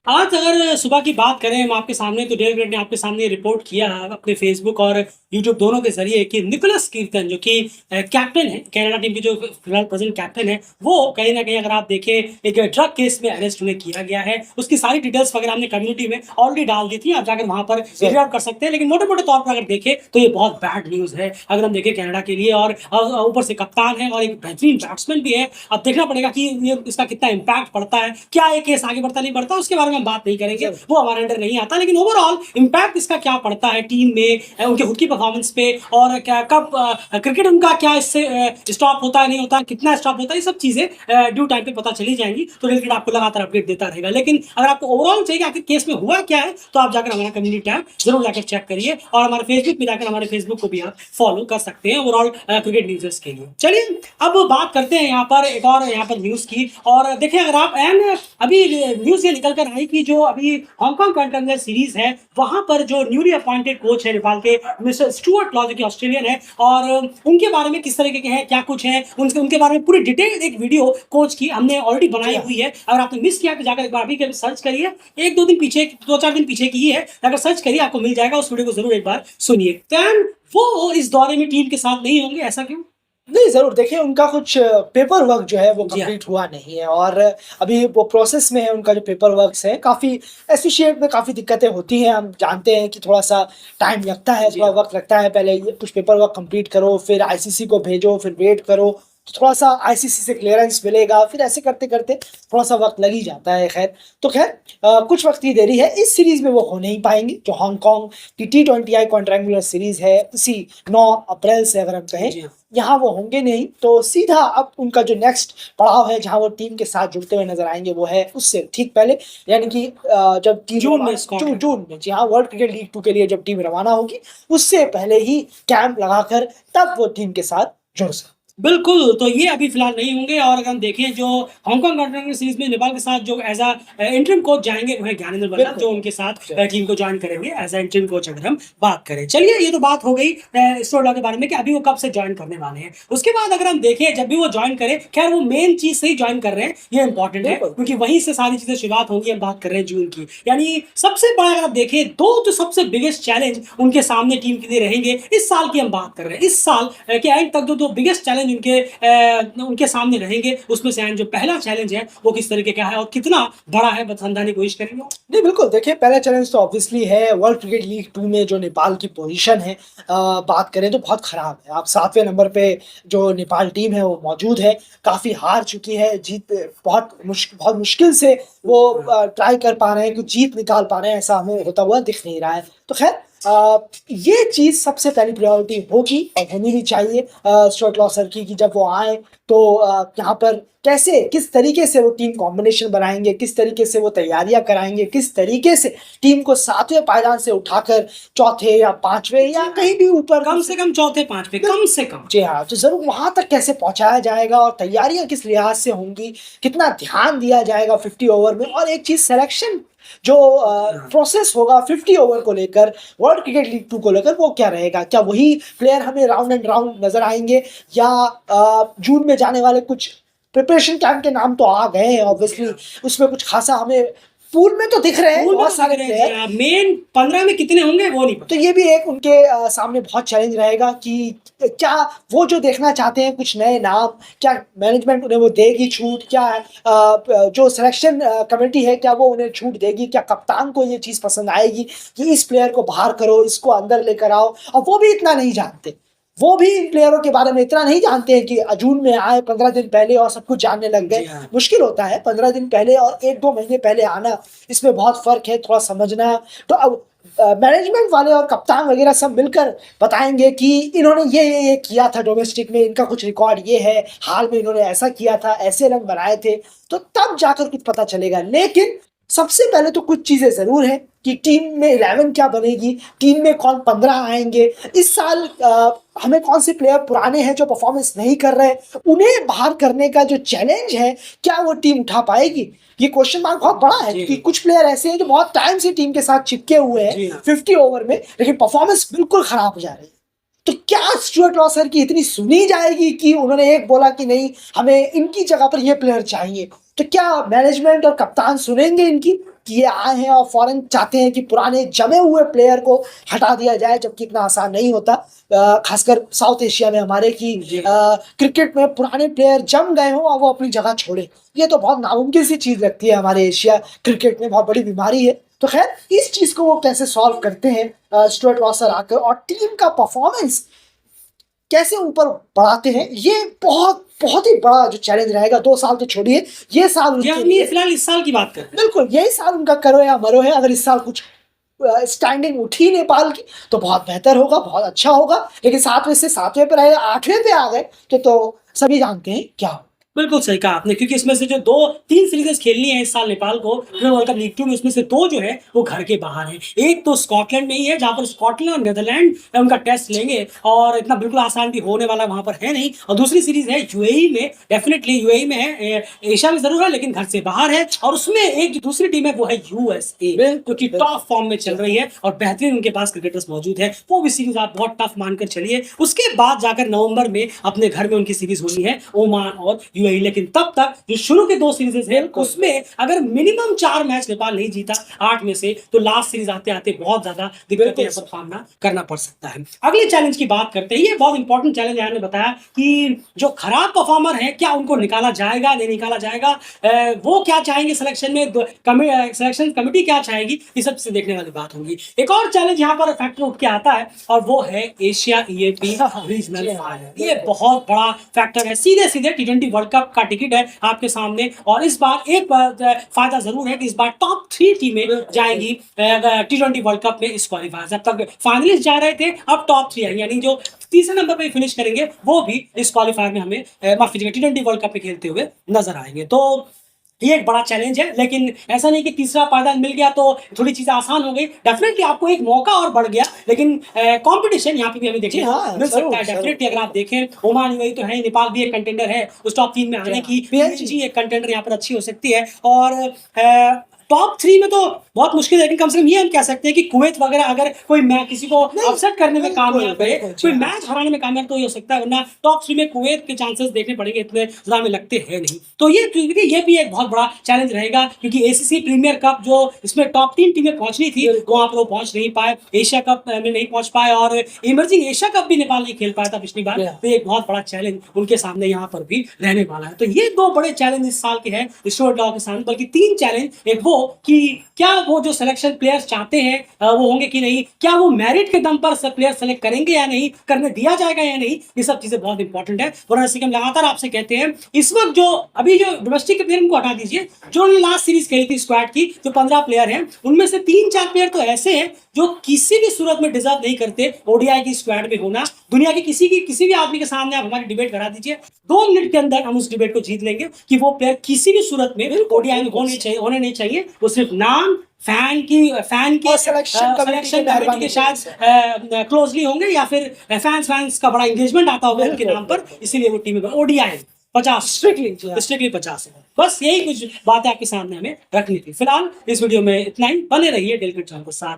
आज अगर सुबह की बात करें हम आपके सामने तो डेल ग्रेड ने आपके सामने रिपोर्ट किया अपने फेसबुक और यूट्यूब दोनों के जरिए कि निकोलस कीर्तन जो कि कैप्टन है कनाडा टीम के जो फिलहाल प्रेजेंट कैप्टन है वो कहीं ना कहीं अगर आप देखें एक ड्रग केस में अरेस्ट उन्हें किया गया है। उसकी सारी डिटेल्स वगैरह हमने कम्युनिटी में ऑलरेडी डाल दी थी, आप जाकर वहां पर रीड आउट कर सकते हैं। लेकिन मोटे मोटे तौर पर अगर देखें तो ये बहुत बैड न्यूज है अगर हम देखें कनाडा के लिए। और ऊपर से कप्तान है और एक बेहतरीन बैट्समैन भी है। अब देखना पड़ेगा कि ये इसका कितना इम्पैक्ट पड़ता है, क्या ये केस आगे बढ़ता नहीं बढ़ता उसके बारे में हम बात नहीं करेंगे, वो हमारे अंडर नहीं आता। लेकिन ओवरऑल इंपैक्ट इसका क्या पड़ता है टीम में, उनके खुद की परफॉर्मेंस पे, और क्या कब क्रिकेट उनका क्या इससे स्टॉप होता है नहीं होता, कितना स्टॉप होता है, ये सब चीजें ड्यू टाइम पे पता चली जाएंगी। तो क्रिकेट आपको लगातार अपडेट देता रहेगा। लेकिन अगर आपको ओवरऑल चाहिए आखिर केस में हुआ क्या है तो आप जाकर हमारा कम्युनिटी टैब जरूर जाकर चेक करिए और हमारे फेसबुक पे जाकर हमारे फेसबुक को भी आप फॉलो कर सकते हैं ओवरऑल क्रिकेट न्यूज़ के लिए। चलिए अब बात करते हैं यहाँ पर एक और यहाँ पर न्यूज़ की। और देखिए अगर आप एंड अभी न्यूज़ ये निकल कर आई कि जो अभी हांगकांग कंटेंडर सीरीज है वहां पर जो न्यूली अपॉइंटेड कोच है नेपाल के मिस्टर स्टुअर्ट लॉ जो कि ऑस्ट्रेलियन है, और उनके बारे में किस तरीके के हैं क्या कुछ है उनके उनके बारे में पूरी डिटेल एक वीडियो कोच की हमने ऑलरेडी बनाई हुई है। अगर आपने मिस किया तो जाकर एक बार अभी सर्च करिए, एक दो दिन पीछे, दो चार दिन पीछे की ही है, अगर सर्च करिए आपको मिल जाएगा। उस वीडियो को जरूर एक बार सुनिए। देन वो इस दौरे में टीम के साथ नहीं होंगे, ऐसा क्यों? नहीं, ज़रूर देखिए उनका कुछ पेपर वर्क जो है वो जी हाँ। कंप्लीट हुआ नहीं है और अभी वो प्रोसेस में है उनका जो पेपर वर्क्स है। काफ़ी एसोसिएट में काफ़ी दिक्कतें होती हैं, हम जानते हैं कि थोड़ा-सा टाइम लगता है, जी थोड़ा हाँ। वक़्त लगता है। पहले ये कुछ पेपर वर्क कंप्लीट करो, फिर आईसीसी को भेजो, फिर वेट करो, तो थोड़ा-सा आईसीसी से क्लीयरेंस मिलेगा, फिर ऐसे करते-करते थोड़ा-सा वक़्त लग ही जाता है। खैर कुछ वक़्त की देरी है, इस सीरीज़ में वो हो नहीं पाएँगे। जो हांगकांग की टी20आई क्वाड्रेंगुलर सीरीज़ है, इसी 9 अप्रैल से अगर हम कहें, जी हाँ। यहाँ वो होंगे नहीं। तो सीधा अब उनका जो नेक्स्ट पड़ाव है जहाँ वो टीम के साथ जुड़ते हुए नज़र आएँगे वो है उससे ठीक पहले, यानी कि जब टीम जून में जून स्कॉटलैंड। जून में, जी हाँ, वर्ल्ड क्रिकेट लीग 2 के लिए जब टीम रवाना होगी, उससे पहले ही कैंप लगाकर तब वो टीम के साथ जुड़ सकते। बिल्कुल, तो ये अभी फ़िलहाल नहीं होंगे। और अगर हम देखें जो हांगकांग कंटेंडर सीरीज़ में नेपाल के साथ जो एज़ इंटरिम कोच जाएँगे वो है ज्ञानेंद्र बल्लभ, बिल्कुल। जो उनके साथ टीम को जॉइन करेंगे एज़ इंटरिम कोच अगर हम बात करें। चलिए ये तो बात हो गई स्टुअर्ट लॉ के बारे में कि अभी वो कब से जॉइन करने वाले हैं। उसके बाद अगर हम देखें जब भी वो जॉइन करें, ख़ैर वो मेन चीज़ से ही जॉइन कर रहे हैं, ये इम्पोर्टेंट है बिल्कुल। क्योंकि वहीं से सारी चीज़ें शुरुआत होंगी। हम बात कर रहे हैं जून की, यानी सबसे बड़ा अगर आप देखें 2 जो सबसे बिगेस्ट चैलेंज उनके सामने टीम के लिए रहेंगे, इस साल की हम बात कर रहे हैं। इस साल के एंड तक जो 2 बिगेस्ट चैलेंज उनके सामने रहेंगे, उसमें से जो पहला चैलेंज है वो किस तरीके का है और कितना बड़ा है समझाने की कोशिश करेंगे। नहीं, बिल्कुल देखिए पहला चैलेंज तो ऑब्वियसली है वर्ल्ड क्रिकेट लीग 2 में जो नेपाल की पोजीशन है, बात करें तो बहुत ख़राब है। आप 7वें नंबर पे जो नेपाल टीम है वो मौजूद है, काफ़ी हार चुकी है, बहुत मुश्किल से वो ट्राई कर पा रहे हैं, कुछ जीत निकाल पा रहे हैं, ऐसा हमें होता हुआ दिख नहीं रहा है। तो खैर ये चीज़ सबसे पहली प्रायोरिटी होगी और होनी भी चाहिए स्टुअर्ट लॉ सर की, कि जब वो आएँ तो यहाँ पर कैसे, किस तरीके से वो टीम कॉम्बिनेशन बनाएँगे, किस तरीके से वो तैयारियाँ कराएँगे, किस तरीके से टीम को 7वें पायदान से उठाकर चौथे या 5वें या कहीं भी ऊपर, कम से कम चौथे 5वें, कम से कम। जी हाँ, तो ज़रूर वहाँ तक कैसे पहुँचाया जाएगा और तैयारियाँ किस लिहाज से होंगी, कितना ध्यान दिया जाएगा 50 ओवर में। और एक चीज़ सिलेक्शन जो प्रोसेस होगा 50 ओवर को लेकर, वर्ल्ड क्रिकेट लीग 2 को लेकर, वो क्या रहेगा? क्या वही प्लेयर हमें राउंड एंड राउंड नज़र आएँगे या जून में जाने वाले कुछ प्रिपरेशन कैंप के नाम तो आ गए हैं ऑब्वियसली, उसमें कुछ खासा हमें पूल में तो दिख रहे हैं बहुत सारे प्लेयर, मेन 15 में कितने होंगे वो नहीं पता। तो ये भी एक उनके सामने बहुत चैलेंज रहेगा कि क्या वो जो देखना चाहते हैं कुछ नए नाम, क्या मैनेजमेंट उन्हें वो देगी छूट, क्या जो सिलेक्शन कमेटी है क्या वो उन्हें छूट देगी, क्या कप्तान को ये चीज़ पसंद आएगी कि इस प्लेयर को बाहर करो, इसको अंदर लेकर आओ। और वो भी इतना नहीं जानते, वो भी इन प्लेयरों के बारे में इतना नहीं जानते हैं कि जून में आए 15 दिन पहले और सब कुछ जानने लग गए। हाँ। मुश्किल होता है 15 दिन पहले और 1-2 महीने पहले आना, इसमें बहुत फ़र्क है, थोड़ा समझना। तो अब मैनेजमेंट वाले और कप्तान वगैरह सब मिलकर बताएँगे कि इन्होंने ये किया था डोमेस्टिक में, इनका कुछ रिकॉर्ड ये है, हाल में इन्होंने ऐसा किया था, ऐसे रन बनाए थे, तो तब जाकर कुछ पता चलेगा। लेकिन सबसे पहले तो कुछ चीज़ें ज़रूर हैं कि टीम में 11 क्या बनेगी, टीम में कौन 15 आएँगे, इस साल हमें कौन से प्लेयर पुराने हैं जो परफॉर्मेंस नहीं कर रहे, उन्हें बाहर करने का जो चैलेंज है, क्या वो टीम उठा पाएगी? ये क्वेश्चन मार्क बहुत बड़ा है कि कुछ प्लेयर ऐसे हैं जो बहुत टाइम से टीम के साथ चिपके हुए हैं 50 ओवर में, लेकिन परफॉर्मेंस बिल्कुल खराब हो जा रही है। तो क्या स्टुअर्ट लॉ सर की इतनी सुनी जाएगी कि उन्होंने एक बोला कि नहीं हमें इनकी जगह पर ये प्लेयर चाहिए, तो क्या मैनेजमेंट और कप्तान सुनेंगे इनकी? कि ये आए हैं और फौरन चाहते हैं कि पुराने जमे हुए प्लेयर को हटा दिया जाए, जबकि इतना आसान नहीं होता। खासकर साउथ एशिया में हमारे की जी। क्रिकेट में पुराने प्लेयर जम गए हों और वो अपनी जगह छोड़े, ये तो बहुत नामुमकिन सी चीज लगती है। हमारे एशिया क्रिकेट में बहुत बड़ी बीमारी है। तो खैर, इस चीज को वो कैसे सॉल्व करते हैं स्टुअर्ट वॉ सर आकर, और टीम का परफॉर्मेंस कैसे ऊपर बढ़ाते हैं, ये बहुत बहुत ही बड़ा जो चैलेंज रहेगा। 2 साल तो छोड़िए, ये साल उनके यानी लिए फिलहाल इस साल की बात कर रहे हैं। बिल्कुल यही साल उनका करो या मरो है। अगर इस साल कुछ स्टैंडिंग उठी नेपाल की तो बहुत बेहतर होगा, बहुत अच्छा होगा। लेकिन 7वें से 7वें पे रहे, 8वें पे आ गए तो सभी जानते हैं क्या हो। बिल्कुल सही कहा आपने, क्योंकि इसमें से जो 2-3 सीरीजेस खेलनी है इस साल नेपाल को वर्ल्ड कप लीग 2 में, उसमें से 2 जो है वो घर के बाहर है। एक तो स्कॉटलैंड में ही है, जहां पर स्कॉटलैंड और नीदरलैंड उनका टेस्ट लेंगे, और इतना बिल्कुल आसान भी होने वाला वहां पर है नहीं। और दूसरी सीरीज है यूएई में, डेफिनेटली यूएई में है, एशिया में जरूर है लेकिन घर से बाहर है। और उसमें एक जो दूसरी टीम है वो है यूएसए, जो कि टॉप फॉर्म में चल रही है और बेहतरीन उनके पास क्रिकेटर्स मौजूद है। वो भी सीरीज आप बहुत टफ मानकर चलिए। उसके बाद जाकर नवंबर में अपने घर में उनकी सीरीज होनी है ओमान और यूएई। लेकिन तब तक जो शुरू के 2 सीरीज है उसमें अगर मिनिमम 4 मैच नेपाल नहीं जीता 8 में से, तो लास्ट सीरीज आते आते बहुत ज्यादा दिक्कतें का सामना करना पड़ सकता है। अगले चैलेंज की बात करते हैं। ये बहुत इंपॉर्टेंट चैलेंज है। बताया कि जो खराब परफॉर्मर है, क्या उनको निकाला जाएगा, नहीं निकाला जाएगा, वो क्या चाहेंगे सिलेक्शन में, सिलेक्शन कमेटी क्या चाहेगी, ये सब से देखने वाली बात होगी। एक और चैलेंज यहाँ पर फैक्टर उठ के आता है और वो है एशिया ईएपी रीजनल फाइनल। ये बहुत बड़ा फैक्टर है। सीधे सीधे T20 वर्ल्ड कप का टिकट है आपके सामने। और इस बार एक फायदा जरूर है कि इस बार टॉप 3 टीमें जाएंगी T20 वर्ल्ड कप में इस क्वालिफायर। अब तक फाइनलिस्ट जा रहे थे, अब टॉप 3 आएंगे, यानी जो तीसरे नंबर पे फिनिश करेंगे वो भी इस क्वालिफायर में हमें माफ कीजिएगा T20 वर्ल्ड कप में खेलते हुए नजर आएंगे। तो ये एक बड़ा चैलेंज है, लेकिन ऐसा नहीं कि तीसरा पायदान मिल गया तो थोड़ी चीजें आसान हो गई। डेफिनेटली आपको एक मौका और बढ़ गया, लेकिन कंपटीशन यहाँ पे भी हमें देखने मिल सकता है। डेफिनेटली अगर आप देखें, ओमान यूएई तो है, नेपाल भी एक कंटेंडर है उस टॉप 3 में आने की, पीएनजी एक कंटेंडर यहाँ पर अच्छी हो सकती है। और टॉप 3 में तो बहुत मुश्किल है, लेकिन कम से कम ये हम कह सकते हैं कि कुवैत वगैरह अगर कोई मैच किसी को अपसेट करने में कामयाब है, कोई मैच हराने में कामयाब तो ये हो सकता है, वरना टॉप 3 में कुवैत के चांसेस देखने पड़ेंगे, इतने ज्यादा में लगते हैं नहीं। तो ये भी एक बहुत बड़ा चैलेंज रहेगा, क्योंकि एसीसी प्रीमियर कप जो इसमें टॉप 3 टीमें पहुंचनी थी वहां पर वो पहुंच नहीं पाए, एशिया कप में नहीं पहुंच पाए, और इमर्जिंग एशिया कप भी नेपाल नहीं खेल पाया था पिछली बार। तो एक बहुत बड़ा चैलेंज उनके सामने यहाँ पर भी रहने वाला है। तो ये 2 बड़े चैलेंज इस साल के हैं स्टुअर्ट लॉ के सामने, बल्कि 3 चैलेंज। एक वो कि क्या वो जो सिलेक्शन प्लेयर्स चाहते हैं वो होंगे कि नहीं, क्या वो मेरिट के दम पर प्लेयर सेलेक्ट करेंगे या नहीं, करने दिया जाएगा या नहीं, ये सब चीजें बहुत इंपॉर्टेंट है। वरना हम लगातार आपसे कहते हैं, इस वक्त जो अभी जो डोमेस्टिक के प्लेयर को हटा दीजिए, जो लास्ट सीरीज खेली थी स्क्वाड की, जो 15 प्लेयर हैं उनमें से 3-4 प्लेयर तो ऐसे हैं जो किसी भी सूरत में डिजर्व नहीं करते ओडीआई की स्क्वाड में होना। दुनिया के किसी भी आदमी के सामने आप हमारी डिबेट करा दीजिए, 2 मिनट के अंदर हम उस डिबेट को जीत लेंगे कि वो प्लेयर किसी भी सूरत में ओडीआई में होने नहीं चाहिए। वो सिर्फ नाम, फैन की सिलेक्शन कमेटी के साथ क्लोजली होंगे, या फिर फैंस का बड़ा एंगेजमेंट आता होगा उनके नाम पर, इसीलिए वो टीम में ओडीआई 50 स्ट्रिक्टली 50 है। बस यही कुछ बातें आपके सामने हमें रखनी थी। फिलहाल इस वीडियो में इतना ही। बने रहिए डेल क्रिकेट चैनल के साथ।